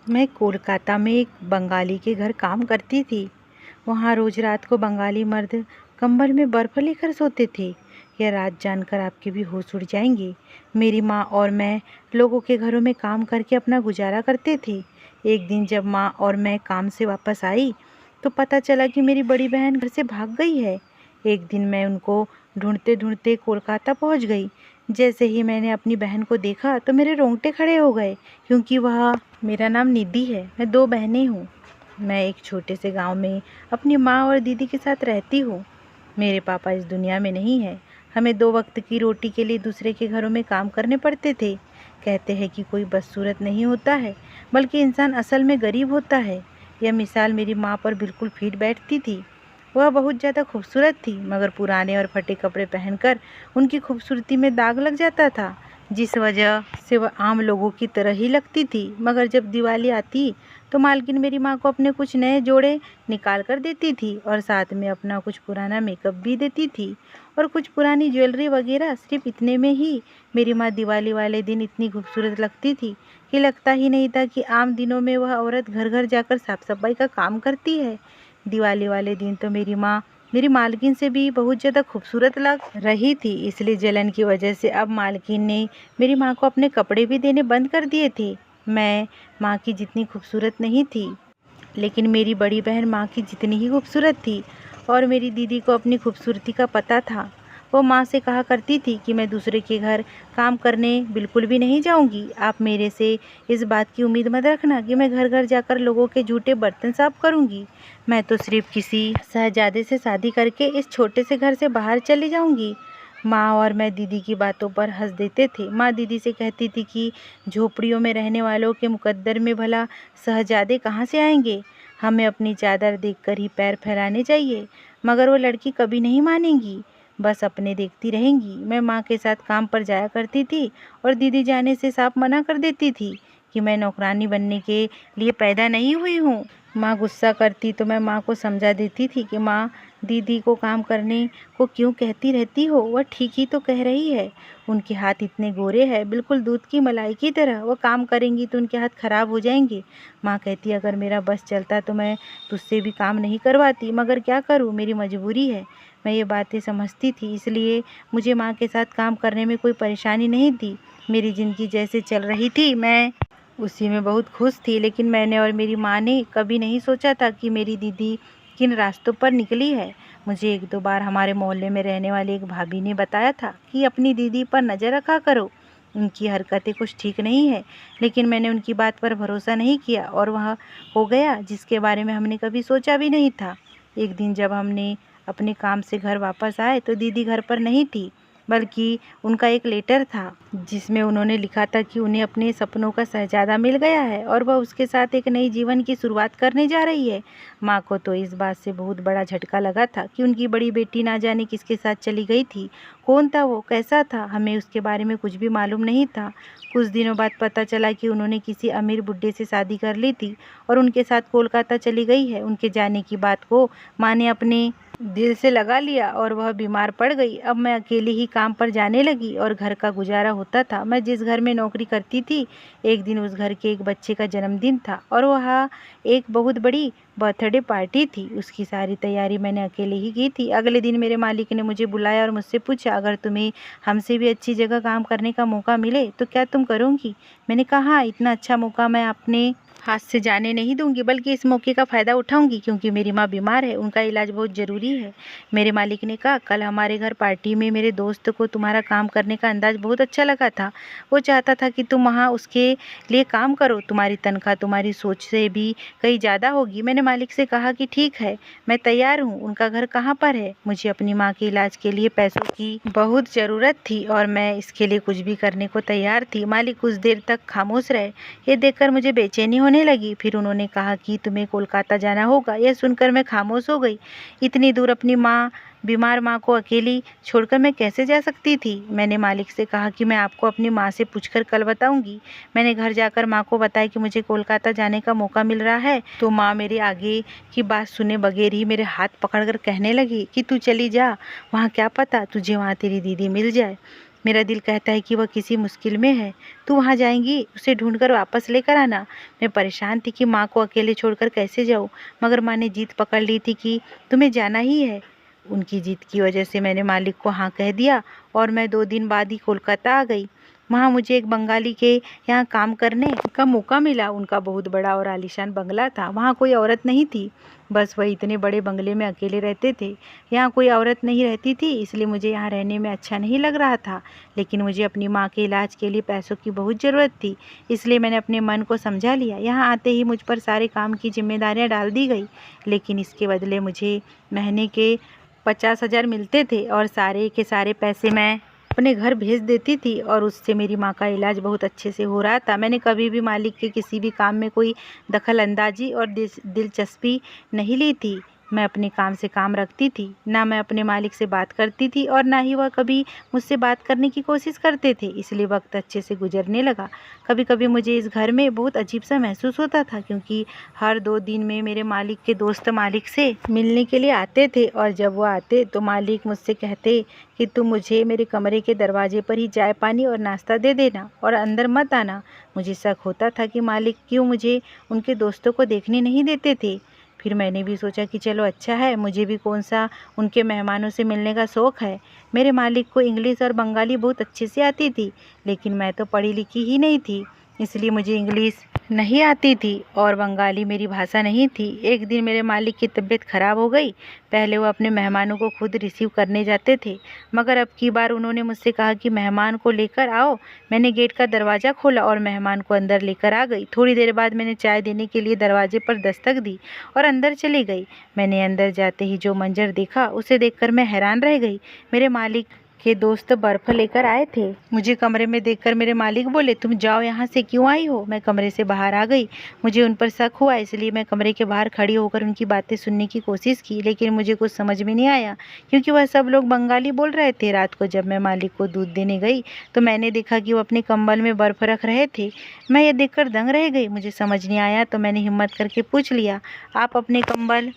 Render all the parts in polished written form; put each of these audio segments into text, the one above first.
मैं कोलकाता में एक बंगाली के घर काम करती थी। वहाँ रोज रात को बंगाली मर्द कंबल में बर्फ़ लेकर सोते थे। यह रात जानकर आपके भी होश उड़ जाएंगे। मेरी माँ और मैं लोगों के घरों में काम करके अपना गुजारा करते थे। एक दिन जब माँ और मैं काम से वापस आई तो पता चला कि मेरी बड़ी बहन घर से भाग गई है। एक दिन मैं उनको ढूंढते ढूंढते कोलकाता पहुँच गई। जैसे ही मैंने अपनी बहन को देखा तो मेरे रोंगटे खड़े हो गए, क्योंकि वह मेरा नाम निधि है। मैं 2 बहनें हूँ। मैं एक छोटे से गांव में अपनी माँ और दीदी के साथ रहती हूँ। मेरे पापा इस दुनिया में नहीं है। हमें 2 वक्त की रोटी के लिए दूसरे के घरों में काम करने पड़ते थे। कहते हैं कि कोई बदसूरत नहीं होता है, बल्कि इंसान असल में गरीब होता है। यह मिसाल मेरी माँ पर बिल्कुल फिट बैठती थी। वह बहुत ज़्यादा खूबसूरत थी, मगर पुराने और फटे कपड़े पहनकर उनकी खूबसूरती में दाग लग जाता था, जिस वजह से वह आम लोगों की तरह ही लगती थी। मगर जब दिवाली आती तो मालकिन मेरी माँ को अपने कुछ नए जोड़े निकाल कर देती थी और साथ में अपना कुछ पुराना मेकअप भी देती थी और कुछ पुरानी ज्वेलरी वगैरह। सिर्फ इतने में ही मेरी माँ दिवाली वाले दिन इतनी खूबसूरत लगती थी कि लगता ही नहीं था कि आम दिनों में वह औरत घर घर जाकर साफ सफाई का काम करती है। दिवाली वाले दिन तो मेरी माँ मेरी मालकिन से भी बहुत ज़्यादा खूबसूरत लग रही थी। इसलिए जलन की वजह से अब मालकिन ने मेरी माँ को अपने कपड़े भी देने बंद कर दिए थे। मैं माँ की जितनी खूबसूरत नहीं थी, लेकिन मेरी बड़ी बहन माँ की जितनी ही खूबसूरत थी और मेरी दीदी को अपनी खूबसूरती का पता था। वो माँ से कहा करती थी कि मैं दूसरे के घर काम करने बिल्कुल भी नहीं जाऊंगी। आप मेरे से इस बात की उम्मीद मत रखना कि मैं घर घर जाकर लोगों के जूठे बर्तन साफ करूंगी। मैं तो सिर्फ किसी शहजादे से शादी करके इस छोटे से घर से बाहर चली जाऊंगी। माँ और मैं दीदी की बातों पर हंस देते थे। माँ दीदी से कहती थी कि झोपड़ियों में रहने वालों के मुकद्दर में भला शहजादे कहाँ से आएंगे। हमें अपनी चादर देखकर ही पैर फैलाने चाहिए। मगर वो लड़की कभी नहीं मानेंगी, बस अपने देखती रहेंगी। मैं माँ के साथ काम पर जाया करती थी और दीदी जाने से साफ मना कर देती थी कि मैं नौकरानी बनने के लिए पैदा नहीं हुई हूँ। माँ गुस्सा करती तो मैं माँ को समझा देती थी कि माँ, दीदी को काम करने को क्यों कहती रहती हो, वह ठीक ही तो कह रही है। उनके हाथ इतने गोरे हैं, बिल्कुल दूध की मलाई की तरह। वो काम करेंगी तो उनके हाथ खराब हो जाएंगे। माँ कहती अगर मेरा बस चलता तो मैं तुझसे भी काम नहीं करवाती, मगर क्या करूँ, मेरी मजबूरी है। मैं ये बातें समझती थी, इसलिए मुझे माँ के साथ काम करने में कोई परेशानी नहीं थी। मेरी ज़िंदगी जैसे चल रही थी मैं उसी में बहुत खुश थी। लेकिन मैंने और मेरी माँ ने कभी नहीं सोचा था कि मेरी दीदी किन रास्तों पर निकली है। मुझे 1-2 बार हमारे मोहल्ले में रहने वाली एक भाभी ने बताया था कि अपनी दीदी पर नज़र रखा करो, उनकी हरकतें कुछ ठीक नहीं है। लेकिन मैंने उनकी बात पर भरोसा नहीं किया और वह हो गया जिसके बारे में हमने कभी सोचा भी नहीं था। एक दिन जब हमने अपने काम से घर वापस आए तो दीदी घर पर नहीं थी, बल्कि उनका एक लेटर था जिसमें उन्होंने लिखा था कि उन्हें अपने सपनों का शहजादा मिल गया है और वह उसके साथ एक नई जीवन की शुरुआत करने जा रही है। माँ को तो इस बात से बहुत बड़ा झटका लगा था कि उनकी बड़ी बेटी ना जाने किसके साथ चली गई थी। कौन था वो, कैसा था, हमें उसके बारे में कुछ भी मालूम नहीं था। कुछ दिनों बाद पता चला कि उन्होंने किसी अमीर बुड्ढे से शादी कर ली थी और उनके साथ कोलकाता चली गई है। उनके जाने की बात को माँ ने अपने दिल से लगा लिया और वह बीमार पड़ गई। अब मैं अकेली ही काम पर जाने लगी और घर का गुजारा होता था। मैं जिस घर में नौकरी करती थी, एक दिन उस घर के एक बच्चे का जन्मदिन था और वह एक बहुत बड़ी बर्थडे पार्टी थी। उसकी सारी तैयारी मैंने अकेले ही की थी। अगले दिन मेरे मालिक ने मुझे बुलाया और मुझसे पूछा, अगर तुम्हें हमसे भी अच्छी जगह काम करने का मौका मिले तो क्या तुम करोगी। मैंने कहा, इतना अच्छा मौका मैं अपने हाथ से जाने नहीं दूंगी, बल्कि इस मौके का फ़ायदा उठाऊंगी, क्योंकि मेरी माँ बीमार है, उनका इलाज बहुत ज़रूरी है। मेरे मालिक ने कहा, कल हमारे घर पार्टी में मेरे दोस्त को तुम्हारा काम करने का अंदाज़ बहुत अच्छा लगा था। वो चाहता था कि तुम वहाँ उसके लिए काम करो। तुम्हारी तनख्वाह तुम्हारी सोच से भी कहीं ज़्यादा होगी। मैंने मालिक से कहा कि ठीक है, मैं तैयार हूँ। उनका घर कहाँ पर है। मुझे अपनी माँ के इलाज के लिए पैसों की बहुत ज़रूरत थी और मैं इसके लिए कुछ भी करने को तैयार थी। मालिक कुछ देर तक खामोश रहे। ये देखकर मुझे बेचैनी होने लगी। फिर उन्होंने कहा कि तुम्हें कोलकाता जाना होगा। यह सुनकर मैं खामोश हो गई। इतनी दूर अपनी माँ, बीमार माँ को अकेली छोड़कर मैं कैसे जा सकती थी। मैंने मालिक से कहा कि मैं आपको अपनी माँ से पूछकर कल बताऊंगी। मैंने घर जाकर माँ को बताया कि मुझे कोलकाता जाने का मौका मिल रहा है। तो माँ मेरे आगे की बात सुने बगैर ही मेरे हाथ पकड़कर कहने लगी कि तू चली जा, वहाँ क्या पता तुझे वहाँ तेरी दीदी मिल जाए। मेरा दिल कहता है कि वह किसी मुश्किल में है। तू वहाँ जाएंगी, उसे ढूंढकर वापस लेकर आना। मैं परेशान थी कि माँ को अकेले छोड़कर कैसे जाऊँ, मगर माँ ने जीत पकड़ ली थी कि तुम्हें जाना ही है। उनकी जीत की वजह से मैंने मालिक को हाँ कह दिया और मैं 2 दिन बाद ही कोलकाता आ गई। वहाँ मुझे एक बंगाली के यहाँ काम करने का मौका मिला। उनका बहुत बड़ा और आलीशान बंगला था। वहाँ कोई औरत नहीं थी, बस वह इतने बड़े बंगले में अकेले रहते थे। यहाँ कोई औरत नहीं रहती थी, इसलिए मुझे यहाँ रहने में अच्छा नहीं लग रहा था। लेकिन मुझे अपनी माँ के इलाज के लिए पैसों की बहुत ज़रूरत थी, इसलिए मैंने अपने मन को समझा लिया। यहाँ आते ही मुझ पर सारे काम की जिम्मेदारियाँ डाल दी गई, लेकिन इसके बदले मुझे महीने के 50,000 मिलते थे और सारे के सारे पैसे मैं अपने घर भेज देती थी और उससे मेरी माँ का इलाज बहुत अच्छे से हो रहा था। मैंने कभी भी मालिक के किसी भी काम में कोई दखल अंदाजी और दिलचस्पी नहीं ली थी। मैं अपने काम से काम रखती थी। ना मैं अपने मालिक से बात करती थी और ना ही वह कभी मुझसे बात करने की कोशिश करते थे, इसलिए वक्त अच्छे से गुजरने लगा। कभी कभी मुझे इस घर में बहुत अजीब सा महसूस होता था, क्योंकि हर 2 दिन में मेरे मालिक के दोस्त मालिक से मिलने के लिए आते थे और जब वो आते तो मालिक मुझसे कहते कि तुम मुझे मेरे कमरे के दरवाजे पर ही चाय पानी और नाश्ता दे देना और अंदर मत आना। मुझे शक होता था कि मालिक क्यों मुझे उनके दोस्तों को देखने नहीं देते थे। फिर मैंने भी सोचा कि चलो अच्छा है, मुझे भी कौन सा उनके मेहमानों से मिलने का शौक़ है। मेरे मालिक को इंग्लिश और बंगाली बहुत अच्छे से आती थी, लेकिन मैं तो पढ़ी लिखी ही नहीं थी, इसलिए मुझे इंग्लिश नहीं आती थी और बंगाली मेरी भाषा नहीं थी। एक दिन मेरे मालिक की तबीयत खराब हो गई। पहले वो अपने मेहमानों को खुद रिसीव करने जाते थे, मगर अब की बार उन्होंने मुझसे कहा कि मेहमान को लेकर आओ। मैंने गेट का दरवाज़ा खोला और मेहमान को अंदर लेकर आ गई। थोड़ी देर बाद मैंने चाय देने के लिए दरवाजे पर दस्तक दी और अंदर चली गई। मैंने अंदर जाते ही जो मंजर देखा, उसे देखकर मैं हैरान रह गई। मेरे मालिक के दोस्त बर्फ़ लेकर आए थे। मुझे कमरे में देखकर मेरे मालिक बोले, तुम जाओ, यहाँ से क्यों आई हो? मैं कमरे से बाहर आ गई। मुझे उन पर शक हुआ, इसलिए मैं कमरे के बाहर खड़ी होकर उनकी बातें सुनने की कोशिश की, लेकिन मुझे कुछ समझ में नहीं आया, क्योंकि वह सब लोग बंगाली बोल रहे थे। रात को जब मैं मालिक को दूध देने गई तो मैंने देखा कि वो अपने कंबल में बर्फ़ रख रहे थे। मैं ये देखकर दंग रह गई। मुझे समझ नहीं आया तो मैंने हिम्मत करके पूछ लिया, आप अपने कंबल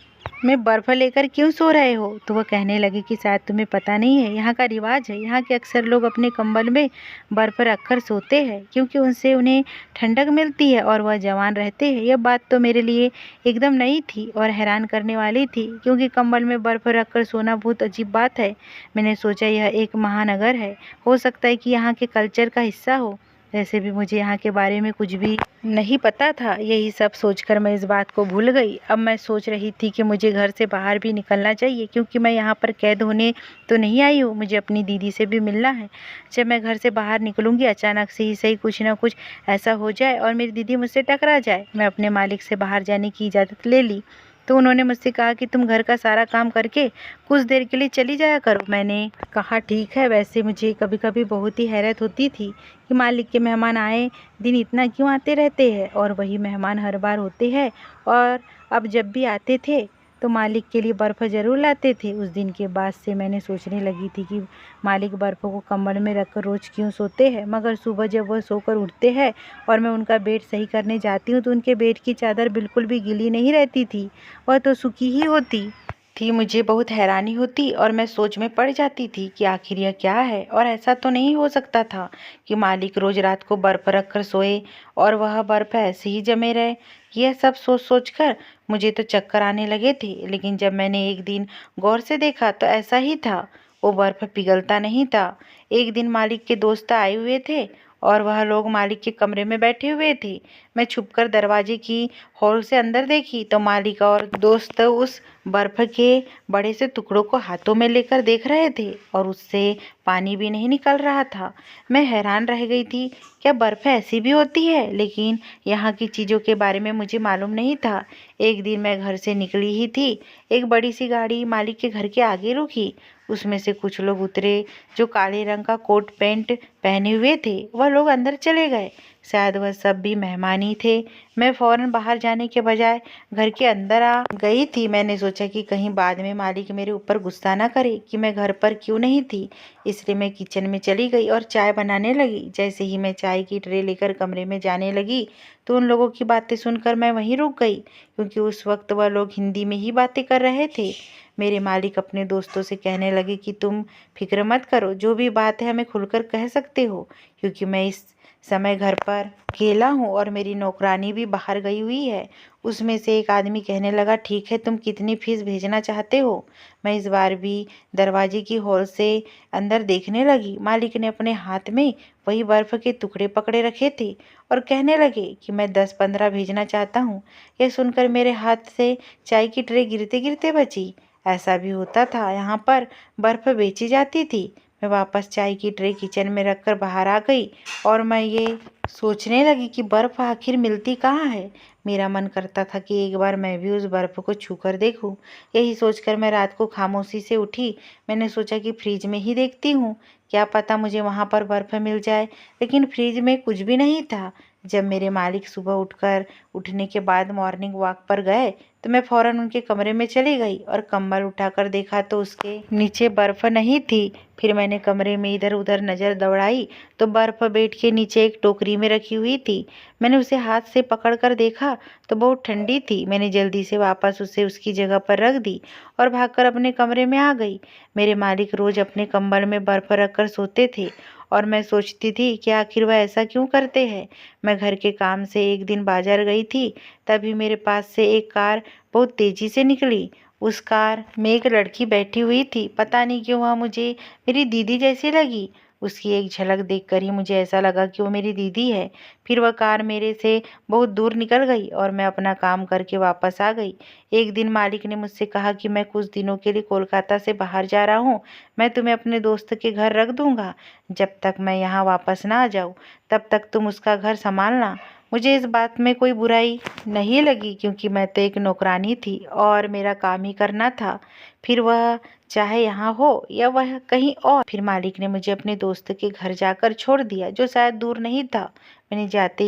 में बर्फ़ लेकर क्यों सो रहे हो? तो वह कहने लगे कि शायद तुम्हें पता नहीं है, यहाँ का रिवाज है। यहाँ के अक्सर लोग अपने कंबल में बर्फ़ रखकर सोते हैं, क्योंकि उनसे उन्हें ठंडक मिलती है और वह जवान रहते हैं। यह बात तो मेरे लिए एकदम नई थी और हैरान करने वाली थी, क्योंकि कंबल में बर्फ़ रखकर सोना बहुत अजीब बात है। मैंने सोचा यह एक महानगर है, हो सकता है कि यहाँ के कल्चर का हिस्सा हो। वैसे भी मुझे यहाँ के बारे में कुछ भी नहीं पता था। यही सब सोचकर मैं इस बात को भूल गई। अब मैं सोच रही थी कि मुझे घर से बाहर भी निकलना चाहिए, क्योंकि मैं यहाँ पर कैद होने तो नहीं आई हूँ, मुझे अपनी दीदी से भी मिलना है। जब मैं घर से बाहर निकलूँगी, अचानक से ही सही कुछ ना कुछ ऐसा हो जाए और मेरी दीदी मुझसे टकरा जाए। मैं अपने मालिक से बाहर जाने की इजाज़त ले ली तो उन्होंने मुझसे कहा कि तुम घर का सारा काम करके कुछ देर के लिए चली जाया करो। मैंने कहा ठीक है। वैसे मुझे कभी कभी बहुत ही हैरत होती थी कि मालिक के मेहमान आए दिन इतना क्यों आते रहते हैं, और वही मेहमान हर बार होते हैं। और अब जब भी आते थे तो मालिक के लिए बर्फ़ ज़रूर लाते थे। उस दिन के बाद से मैंने सोचने लगी थी कि मालिक बर्फ़ को कम्बल में रखकर रोज़ क्यों सोते हैं, मगर सुबह जब वह सोकर उठते हैं और मैं उनका बेड सही करने जाती हूँ तो उनके बेड की चादर बिल्कुल भी गीली नहीं रहती थी, वह तो सूखी ही होती थी। मुझे बहुत हैरानी होती और मैं सोच में पड़ जाती थी कि आखिर यह क्या है, और ऐसा तो नहीं हो सकता था कि मालिक रोज़ रात को बर्फ़ रख कर सोए और वह बर्फ़ ऐसे ही जमे रहे। यह सब सोच सोच कर मुझे तो चक्कर आने लगे थे। लेकिन जब मैंने एक दिन गौर से देखा तो ऐसा ही था, वो बर्फ़ पिघलता नहीं था। एक दिन मालिक के दोस्त आए हुए थे और वह लोग मालिक के कमरे में बैठे हुए थे। मैं छुपकर दरवाजे की हॉल से अंदर देखी तो मालिक और दोस्त उस बर्फ़ के बड़े से टुकड़ों को हाथों में लेकर देख रहे थे और उससे पानी भी नहीं निकल रहा था। मैं हैरान रह गई थी, क्या बर्फ़ ऐसी भी होती है? लेकिन यहाँ की चीज़ों के बारे में मुझे मालूम नहीं था। एक दिन मैं घर से निकली ही थी, एक बड़ी सी गाड़ी मालिक के घर के आगे रुकी। उसमें से कुछ लोग उतरे जो काले रंग का कोट पैंट पहने हुए थे वह लोग अंदर चले गए। शायद वह सब भी मेहमान ही थे। मैं फौरन बाहर जाने के बजाय घर के अंदर आ गई थी। मैंने सोचा कि कहीं बाद में मालिक मेरे ऊपर गुस्सा ना करे कि मैं घर पर क्यों नहीं थी, इसलिए मैं किचन में चली गई और चाय बनाने लगी। जैसे ही मैं चाय की ट्रे लेकर कमरे में जाने लगी तो उन लोगों की बातें सुनकर मैं वहीं रुक गई, क्योंकि उस वक्त वह लोग हिंदी में ही बातें कर रहे थे। मेरे मालिक अपने दोस्तों से कहने लगे कि तुम फिक्र मत करो, जो भी बात है हमें खुलकर कह सकते हो, क्योंकि मैं इस समय घर पर अकेला हूँ और मेरी नौकरानी भी बाहर गई हुई है। उसमें से एक आदमी कहने लगा, ठीक है, तुम कितनी फीस भेजना चाहते हो? मैं इस बार भी दरवाजे की होल से अंदर देखने लगी। मालिक ने अपने हाथ में वही बर्फ के टुकड़े पकड़े रखे थे और कहने लगे कि मैं 10-15 भेजना चाहता हूँ। यह सुनकर मेरे हाथ से चाय की ट्रे गिरते गिरते बची। ऐसा भी होता था, यहाँ पर बर्फ बेची जाती थी। मैं वापस चाय की ट्रे किचन में रखकर बाहर आ गई और मैं ये सोचने लगी कि बर्फ आखिर मिलती कहाँ है। मेरा मन करता था कि एक बार मैं भी उस बर्फ को छूकर देखूं। यही सोचकर मैं रात को खामोशी से उठी। मैंने सोचा कि फ्रिज में ही देखती हूँ, क्या पता मुझे वहाँ पर बर्फ मिल जाए। लेकिन फ्रिज में कुछ भी नहीं था। जब मेरे मालिक सुबह उठने के बाद मॉर्निंग वॉक पर गए तो मैं फौरन उनके कमरे में चली गई और कंबल उठाकर देखा तो उसके नीचे बर्फ नहीं थी। फिर मैंने कमरे में इधर उधर नज़र दौड़ाई तो बर्फ बेड के नीचे एक टोकरी में रखी हुई थी। मैंने उसे हाथ से पकड़कर देखा तो बहुत ठंडी थी। मैंने जल्दी से वापस उसे उसकी जगह पर रख दी और भागकर अपने कमरे में आ गई। मेरे मालिक रोज अपने कंबल में बर्फ रखकर सोते थे और मैं सोचती थी कि आखिर वह ऐसा क्यों करते हैं। मैं घर के काम से एक दिन बाजार गई थी, तभी मेरे पास से एक कार बहुत तेजी से निकली। उस कार में एक लड़की बैठी हुई थी। पता नहीं क्यों वह मुझे मेरी दीदी जैसी लगी। उसकी एक झलक देखकर ही मुझे ऐसा लगा कि वो मेरी दीदी है। फिर वह कार मेरे से बहुत दूर निकल गई और मैं अपना काम करके वापस आ गई। एक दिन मालिक ने मुझसे कहा कि मैं कुछ दिनों के लिए कोलकाता से बाहर जा रहा हूँ। मैं तुम्हें अपने दोस्त के घर रख दूंगा। जब तक मैं यहाँ वापस ना आ जाऊँ तब तक तुम उसका घर संभालना। मुझे इस बात में कोई बुराई नहीं लगी, क्योंकि मैं तो एक नौकरानी थी और मेरा काम ही करना था, फिर वह चाहे यहाँ हो या वह कहीं और। फिर मालिक ने मुझे अपने दोस्त के घर जाकर छोड़ दिया, जो शायद दूर नहीं था। मैंने जाते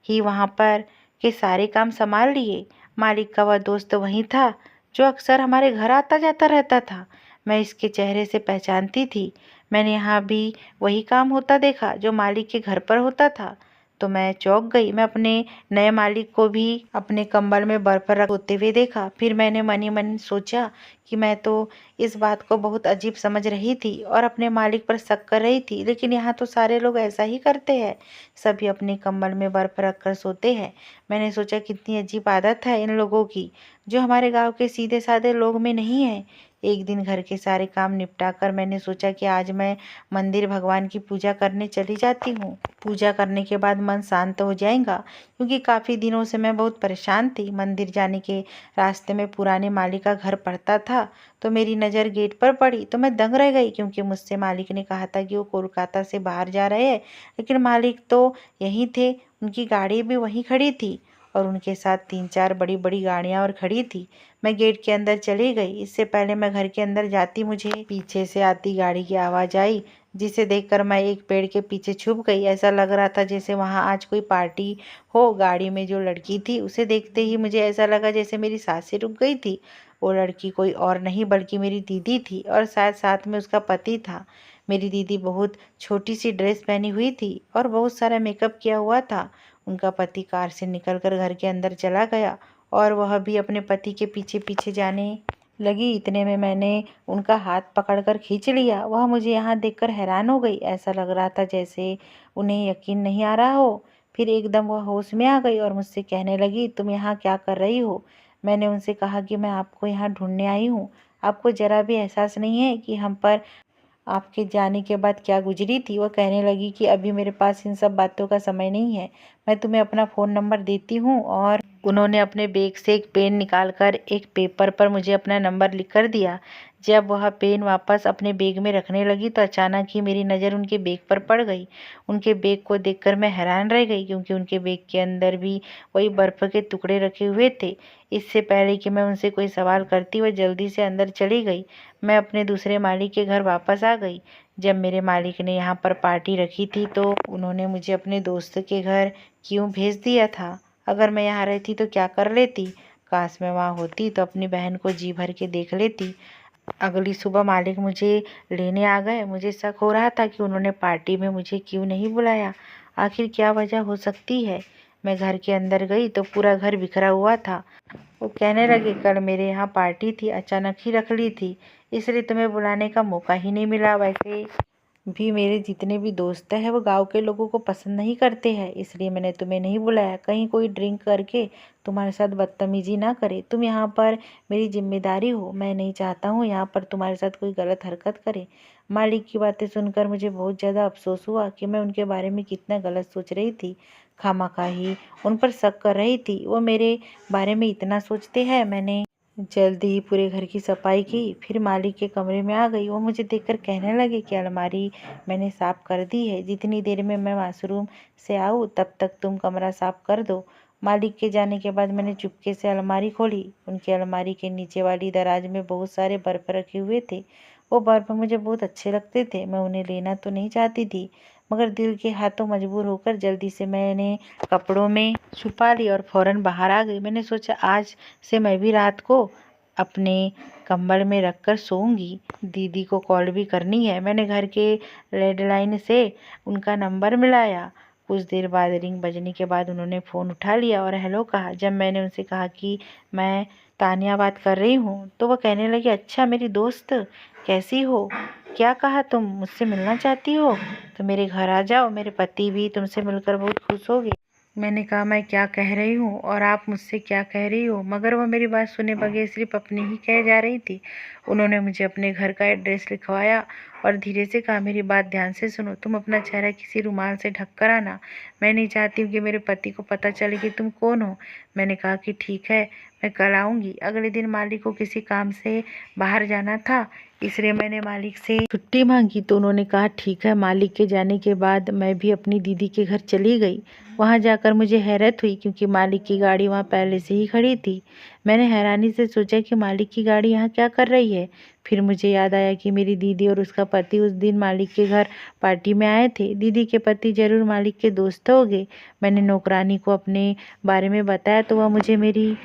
ही वहाँ पर के सारे काम संभाल लिए। मालिक का वह दोस्त वहीं था जो अक्सर हमारे घर आता जाता रहता था। मैं इसके चेहरे से पहचानती थी। मैंने यहाँ भी वही काम होता देखा जो मालिक के घर पर होता था, तो मैं चौंक गई। मैं अपने नए मालिक को भी अपने कंबल में बर्फ होते हुए देखा। फिर मैंने मन ही मन सोचा कि मैं तो इस बात को बहुत अजीब समझ रही थी और अपने मालिक पर शक कर रही थी, लेकिन यहाँ तो सारे लोग ऐसा ही करते हैं, सभी अपने कंबल में बर्फ रखकर सोते हैं। मैंने सोचा कितनी अजीब आदत है इन लोगों की, जो हमारे गांव के सीधे साधे लोग में नहीं है। एक दिन घर के सारे काम निपटाकर मैंने सोचा कि आज मैं मंदिर भगवान की पूजा करने चली जाती हूँ। पूजा करने के बाद मन शांत हो जाएगा, क्योंकि काफ़ी दिनों से मैं बहुत परेशान थी। मंदिर जाने के रास्ते में पुराने मालिक का घर पड़ता था, तो मेरी नज़र गेट पर पड़ी तो मैं दंग रह गई, क्योंकि मुझसे मालिक ने कहा था कि वो कोलकाता से बाहर जा रहे हैं, लेकिन मालिक तो यहीं थे। उनकी गाड़ी भी वहीं खड़ी थी और उनके साथ 3-4 बड़ी बड़ी गाड़ियाँ और खड़ी थी। मैं गेट के अंदर चली गई। इससे पहले मैं घर के अंदर जाती, मुझे पीछे से आती गाड़ी की आवाज़ आई, जिसे देखकर मैं एक पेड़ के पीछे छुप गई। ऐसा लग रहा था जैसे वहाँ आज कोई पार्टी हो। गाड़ी में जो लड़की थी उसे देखते ही मुझे ऐसा लगा जैसे मेरी सांसें रुक गई थी। वो लड़की कोई और नहीं बल्कि मेरी दीदी थी और शायद साथ में उसका पति था। मेरी दीदी बहुत छोटी सी ड्रेस पहनी हुई थी और बहुत सारा मेकअप किया हुआ था। उनका पति कार से निकलकर घर के अंदर चला गया और वह भी अपने पति के पीछे पीछे जाने लगी। इतने में मैंने उनका हाथ पकड़कर खींच लिया। वह मुझे यहाँ देखकर हैरान हो गई। ऐसा लग रहा था जैसे उन्हें यकीन नहीं आ रहा हो। फिर एकदम वह होश में आ गई और मुझसे कहने लगी, तुम यहाँ क्या कर रही हो? मैंने उनसे कहा कि मैं आपको यहाँ ढूंढने आई हूँ। आपको ज़रा भी एहसास नहीं है कि हम पर आपके जाने के बाद क्या गुजरी थी? वह कहने लगी कि अभी मेरे पास इन सब बातों का समय नहीं है, मैं तुम्हें अपना फ़ोन नंबर देती हूँ। और उन्होंने अपने बैग से एक पेन निकालकर एक पेपर पर मुझे अपना नंबर लिख कर दिया। जब वह पेन वापस अपने बैग में रखने लगी तो अचानक ही मेरी नज़र उनके बैग पर पड़ गई। उनके बैग को देखकर मैं हैरान रह गई, क्योंकि उनके बैग के अंदर भी वही बर्फ़ के टुकड़े रखे हुए थे। इससे पहले कि मैं उनसे कोई सवाल करती, वह जल्दी से अंदर चली गई। मैं अपने दूसरे माली के घर वापस आ गई। जब मेरे मालिक ने यहाँ पर पार्टी रखी थी तो उन्होंने मुझे अपने दोस्त के घर क्यों भेज दिया था। अगर मैं यहाँ रहती तो क्या कर लेती। काश मैं वहाँ होती तो अपनी बहन को जी भर के देख लेती। अगली सुबह मालिक मुझे लेने आ गए। मुझे शक हो रहा था कि उन्होंने पार्टी में मुझे क्यों नहीं बुलाया। आखिर क्या वजह हो सकती है। मैं घर के अंदर गई तो पूरा घर बिखरा हुआ था। वो कहने लगे, कल मेरे यहाँ पार्टी थी, अचानक ही रख ली थी, इसलिए तुम्हें बुलाने का मौका ही नहीं मिला। वैसे भी मेरे जितने भी दोस्त हैं वो गांव के लोगों को पसंद नहीं करते हैं, इसलिए मैंने तुम्हें नहीं बुलाया। कहीं कोई ड्रिंक करके तुम्हारे साथ बदतमीजी ना करे। तुम यहाँ पर मेरी जिम्मेदारी हो। मैं नहीं चाहता हूँ यहाँ पर तुम्हारे साथ कोई गलत हरकत करे। मालिक की बातें सुनकर मुझे बहुत ज़्यादा अफसोस हुआ कि मैं उनके बारे में कितना गलत सोच रही थी। खामखा ही उन पर शक कर रही थी। वो मेरे बारे में इतना सोचते हैं। मैंने जल्दी ही पूरे घर की सफाई की, फिर मालिक के कमरे में आ गई। वो मुझे देखकर कहने लगे कि अलमारी मैंने साफ़ कर दी है, जितनी देर में मैं वॉशरूम से आऊँ तब तक तुम कमरा साफ़ कर दो। मालिक के जाने के बाद मैंने चुपके से अलमारी खोली। उनकी अलमारी के नीचे वाली दराज में बहुत सारे बर्फ़ रखे हुए थे। वो बर्फ़ मुझे बहुत अच्छे लगते थे। मैं उन्हें लेना तो नहीं चाहती थी, मगर दिल के हाथों मजबूर होकर जल्दी से मैंने कपड़ों में छुपा ली और फ़ौरन बाहर आ गई। मैंने सोचा आज से मैं भी रात को अपने कंबल में रखकर सोऊंगी। दीदी को कॉल भी करनी है। मैंने घर के लैंडलाइन से उनका नंबर मिलाया। कुछ देर बाद रिंग बजने के बाद उन्होंने फ़ोन उठा लिया और हेलो कहा। जब मैंने उनसे कहा कि मैं तानिया बात कर रही हूँ तो वह कहने लगी, अच्छा मेरी दोस्त कैसी हो, क्या कहा तुम मुझसे मिलना चाहती हो तो मेरे घर आ जाओ, मेरे पति भी तुमसे मिलकर बहुत खुश होंगे। मैंने कहा, मैं क्या कह रही हूँ और आप मुझसे क्या कह रही हो, मगर वह मेरी बात सुने बगैर सिर्फ अपनी ही कह जा रही थी। उन्होंने मुझे अपने घर का एड्रेस लिखवाया और धीरे से कहा, मेरी बात ध्यान से सुनो, तुम अपना चेहरा किसी रुमाल से ढक कर आना। मैं नहीं चाहती हूँ कि मेरे पति को पता चले कि तुम कौन हो। मैंने कहा कि ठीक है, मैं कल आऊँगी। अगले दिन मालिक को किसी काम से बाहर जाना था, इसलिए मैंने मालिक से छुट्टी मांगी तो उन्होंने कहा ठीक है। मालिक के जाने के बाद मैं भी अपनी दीदी के घर चली गई। वहाँ जाकर मुझे हैरत हुई क्योंकि मालिक की गाड़ी वहाँ पहले से ही खड़ी थी। मैंने हैरानी से सोचा कि मालिक की गाड़ी यहाँ क्या कर रही है। फिर मुझे याद आया कि मेरी दीदी और उसका पति उस दिन मालिक के घर पार्टी में आए थे। दीदी के पति जरूर मालिक के दोस्त होंगे। मैंने नौकरानी को अपने बारे में बताया तो वह मुझे मेरी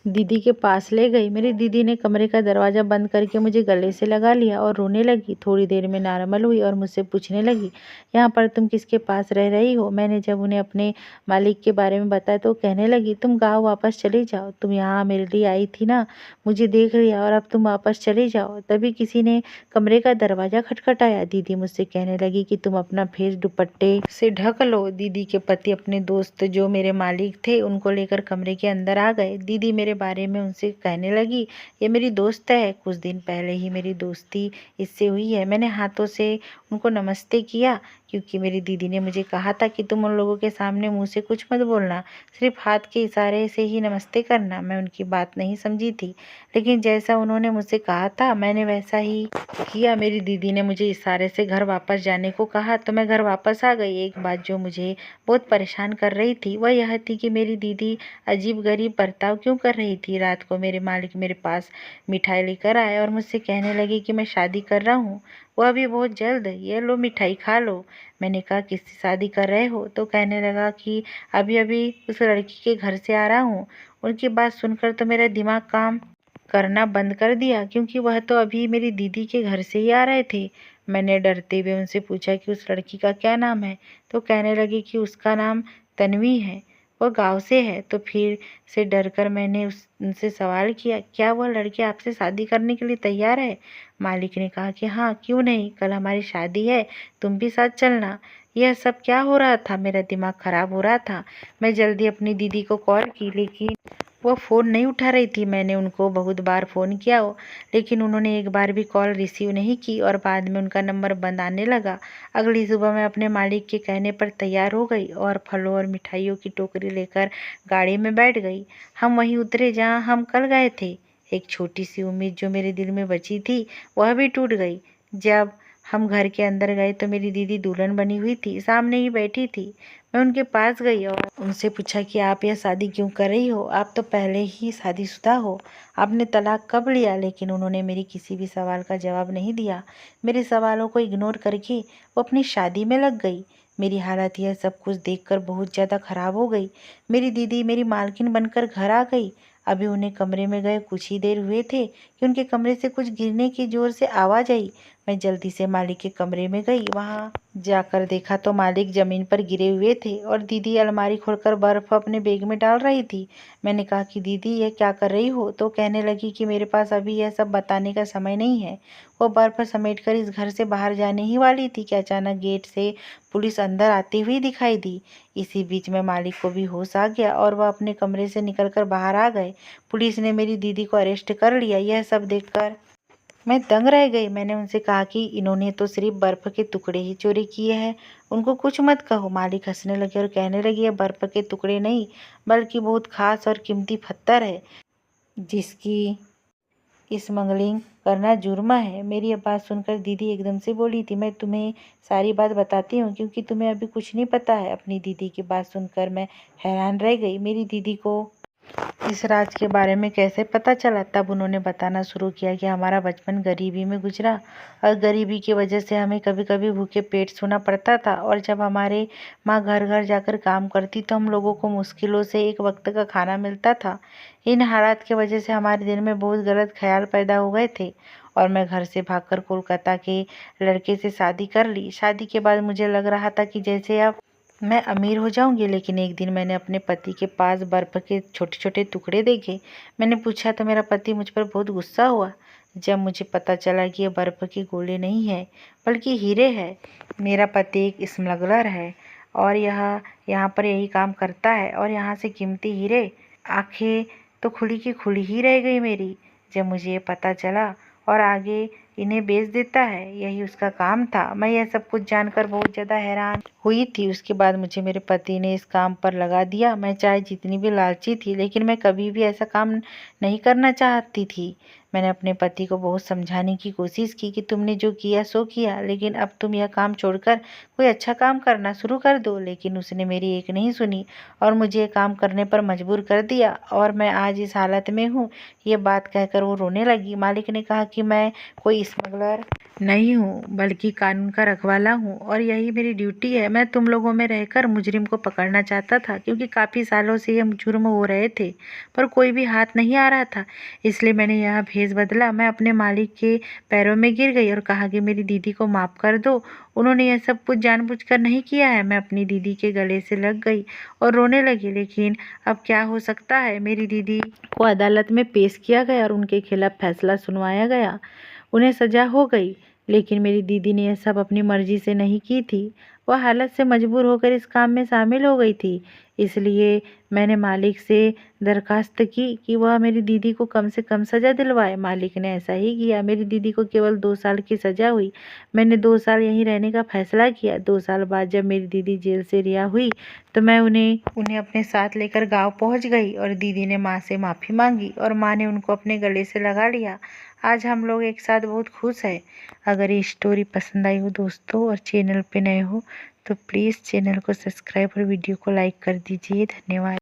दीदी के पास ले गई। मेरी दीदी ने कमरे का दरवाज़ा बंद करके मुझे गले से लगा लिया और रोने लगी। थोड़ी देर में नॉर्मल हुई और मुझसे पूछने लगी, यहाँ पर तुम किसके पास रह रही हो। मैंने जब उन्हें अपने मालिक के बारे में बताया तो कहने लगी, तुम गाँव वापस चली जाओ, तुम यहाँ मेरे लिए आई थी ना, मुझे देख लिया और अब तुम वापस चली जाओ। तभी किसी ने कमरे का दरवाज़ा खटखटाया। दीदी मुझसे कहने लगी कि तुम अपना फेस दुपट्टे से ढक लो। दीदी के पति अपने दोस्त जो मेरे मालिक थे उनको लेकर कमरे के अंदर आ गए। दीदी मेरे बारे में उनसे कहने लगी, ये मेरी दोस्त है, कुछ दिन पहले ही मेरी दोस्ती इससे हुई है। मैंने हाथों से उनको नमस्ते किया क्योंकि मेरी दीदी ने मुझे कहा था कि तुम उन लोगों के सामने मुंह से कुछ मत बोलना, सिर्फ हाथ के इशारे से ही नमस्ते करना। मैं उनकी बात नहीं समझी थी, लेकिन जैसा उन्होंने मुझसे कहा था मैंने वैसा ही किया। मेरी दीदी ने मुझे इशारे से घर वापस जाने को कहा तो मैं घर वापस आ गई। एक बात जो मुझे बहुत परेशान कर रही थी वह यह थी कि मेरी दीदी अजीब गरीब बर्ताव क्यों कर रही थी। रात को मेरे मालिक मेरे पास मिठाई लेकर आए और मुझसे कहने लगे कि मैं शादी कर रहा हूँ, वह भी बहुत जल्द, ये लो मिठाई खा लो। मैंने कहा, किससे शादी कर रहे हो तो कहने लगा कि अभी अभी उस लड़की के घर से आ रहा हूँ। उनकी बात सुनकर तो मेरा दिमाग काम करना बंद कर दिया क्योंकि वह तो अभी मेरी दीदी के घर से ही आ रहे थे। मैंने डरते हुए उनसे पूछा कि उस लड़की का क्या नाम है तो कहने लगे कि उसका नाम तन्वी है, वह गांव से है। तो फिर से डरकर मैंने उनसे सवाल किया, क्या वह लड़की आपसे शादी करने के लिए तैयार है। मालिक ने कहा कि हाँ, क्यों नहीं, कल हमारी शादी है, तुम भी साथ चलना। यह सब क्या हो रहा था, मेरा दिमाग खराब हो रहा था। मैं जल्दी अपनी दीदी को कॉल की लेकिन वो फ़ोन नहीं उठा रही थी। मैंने उनको बहुत बार फ़ोन किया हो लेकिन उन्होंने एक बार भी कॉल रिसीव नहीं की और बाद में उनका नंबर बंद आने लगा। अगली सुबह मैं अपने मालिक के कहने पर तैयार हो गई और फलों और मिठाइयों की टोकरी लेकर गाड़ी में बैठ गई। हम वहीं उतरे जहाँ हम कल गए थे। एक छोटी सी उम्मीद जो मेरे दिल में बची थी वह भी टूट गई। जब हम घर के अंदर गए तो मेरी दीदी दुल्हन बनी हुई थी, सामने ही बैठी थी। मैं उनके पास गई और उनसे पूछा कि आप यह शादी क्यों कर रही हो? आप तो पहले ही शादीशुदा हो, आपने तलाक कब लिया? लेकिन उन्होंने मेरी किसी भी सवाल का जवाब नहीं दिया। मेरे सवालों को इग्नोर करके वो अपनी शादी में लग गई। मेरी हालत यह सब कुछ देखकर बहुत ज़्यादा ख़राब हो गई। मेरी दीदी मेरी मालकिन बनकर घर आ गई। अभी उन्हें कमरे में गए कुछ ही देर हुए थे कि उनके कमरे से कुछ गिरने की ज़ोर से आवाज़ आई। मैं जल्दी से मालिक के कमरे में गई। वहाँ जाकर देखा तो मालिक ज़मीन पर गिरे हुए थे और दीदी अलमारी खोलकर बर्फ़ अपने बैग में डाल रही थी। मैंने कहा कि दीदी यह क्या कर रही हो? तो कहने लगी कि मेरे पास अभी यह सब बताने का समय नहीं है। वो बर्फ़ समेटकर इस घर से बाहर जाने ही वाली थी कि अचानक गेट से पुलिस अंदर आती हुई दिखाई दी। इसी बीच में मालिक को भी होश आ गया और वह अपने कमरे से निकलकर बाहर आ गए। पुलिस ने मेरी दीदी को अरेस्ट कर लिया। यह सब देखकर मैं दंग रह गई। मैंने उनसे कहा कि इन्होंने तो सिर्फ बर्फ़ के टुकड़े ही चोरी किए हैं, उनको कुछ मत कहो। मालिक हंसने लगे और कहने लगे यह बर्फ़ के टुकड़े नहीं बल्कि बहुत खास और कीमती पत्थर है जिसकी स्मगलिंग करना जुर्म है। मेरी ये बात सुनकर दीदी एकदम से बोली थी, मैं तुम्हें सारी बात बताती हूँ क्योंकि तुम्हें अभी कुछ नहीं पता है। अपनी दीदी की बात सुनकर मैं हैरान रह गई। मेरी दीदी को इस राज के बारे में कैसे पता चला? तब उन्होंने बताना शुरू किया कि हमारा बचपन गरीबी में गुजरा और गरीबी की वजह से हमें कभी कभी भूखे पेट सोना पड़ता था और जब हमारे माँ घर घर जाकर काम करती तो हम लोगों को मुश्किलों से एक वक्त का खाना मिलता था। इन हालात की वजह से हमारे दिल में बहुत गलत ख्याल पैदा हो गए थे और मैं घर से भागकर कोलकाता के लड़के से शादी कर ली। शादी के बाद मुझे लग रहा था कि जैसे अब मैं अमीर हो जाऊंगी, लेकिन एक दिन मैंने अपने पति के पास बर्फ़ के छोटे छोटे टुकड़े देखे। मैंने पूछा तो मेरा पति मुझ पर बहुत गुस्सा हुआ जब मुझे पता चला कि ये बर्फ़ के गोले नहीं है बल्कि हीरे हैं। मेरा पति एक स्मगलर है और यहाँ पर यही काम करता है और यहाँ से कीमती हीरे। आंखें तो खुली की खुली ही रह गई मेरी जब मुझे ये पता चला और आगे इन्हें बेच देता है, यही उसका काम था। मैं यह सब कुछ जानकर बहुत ज़्यादा हैरान हुई थी। उसके बाद मुझे मेरे पति ने इस काम पर लगा दिया। मैं चाहे जितनी भी लालची थी लेकिन मैं कभी भी ऐसा काम नहीं करना चाहती थी। मैंने अपने पति को बहुत समझाने की कोशिश की कि तुमने जो किया सो किया, लेकिन अब तुम यह काम छोड़कर कोई अच्छा काम करना शुरू कर दो। लेकिन उसने मेरी एक नहीं सुनी और मुझे ये काम करने पर मजबूर कर दिया और मैं आज इस हालत में हूँ। ये बात कहकर वो रोने लगी। मालिक ने कहा कि मैं कोई स्मगलर नहीं हूँ बल्कि कानून का रखवाला हूँ और यही मेरी ड्यूटी है। मैं तुम लोगों में रहकर मुजरिम को पकड़ना चाहता था क्योंकि काफ़ी सालों से ये जुर्म हो रहे थे पर कोई भी हाथ नहीं आ रहा था, इसलिए मैंने यह भेष बदला। मैं अपने मालिक के पैरों में गिर गई और कहा कि मेरी दीदी को माफ़ कर दो, उन्होंने यह सब कुछ जानबूझकर नहीं किया है। मैं अपनी दीदी के गले से लग गई और रोने लगी। लेकिन अब क्या हो सकता है? मेरी दीदी को अदालत में पेश किया गया और उनके खिलाफ फैसला सुनवाया गया। उन्हें सजा हो गई, लेकिन मेरी दीदी ने यह सब अपनी मर्जी से नहीं की थी, वह हालत से मजबूर होकर इस काम में शामिल हो गई थी। इसलिए मैंने मालिक से दरखास्त की कि वह मेरी दीदी को कम से कम सज़ा दिलवाए। मालिक ने ऐसा ही किया। मेरी दीदी को केवल 2 साल की सज़ा हुई। मैंने 2 साल यहीं रहने का फैसला किया। 2 साल बाद जब मेरी दीदी जेल से रिहा हुई तो मैं उन्हें अपने साथ लेकर गाँव पहुँच गई और दीदी ने माँ से माफ़ी मांगी और माँ ने उनको अपने गले से लगा लिया। आज हम लोग एक साथ बहुत खुश हैं। अगर ये स्टोरी पसंद आई हो दोस्तों और चैनल पे नए हो तो प्लीज़ चैनल को सब्सक्राइब और वीडियो को लाइक कर दीजिए। धन्यवाद।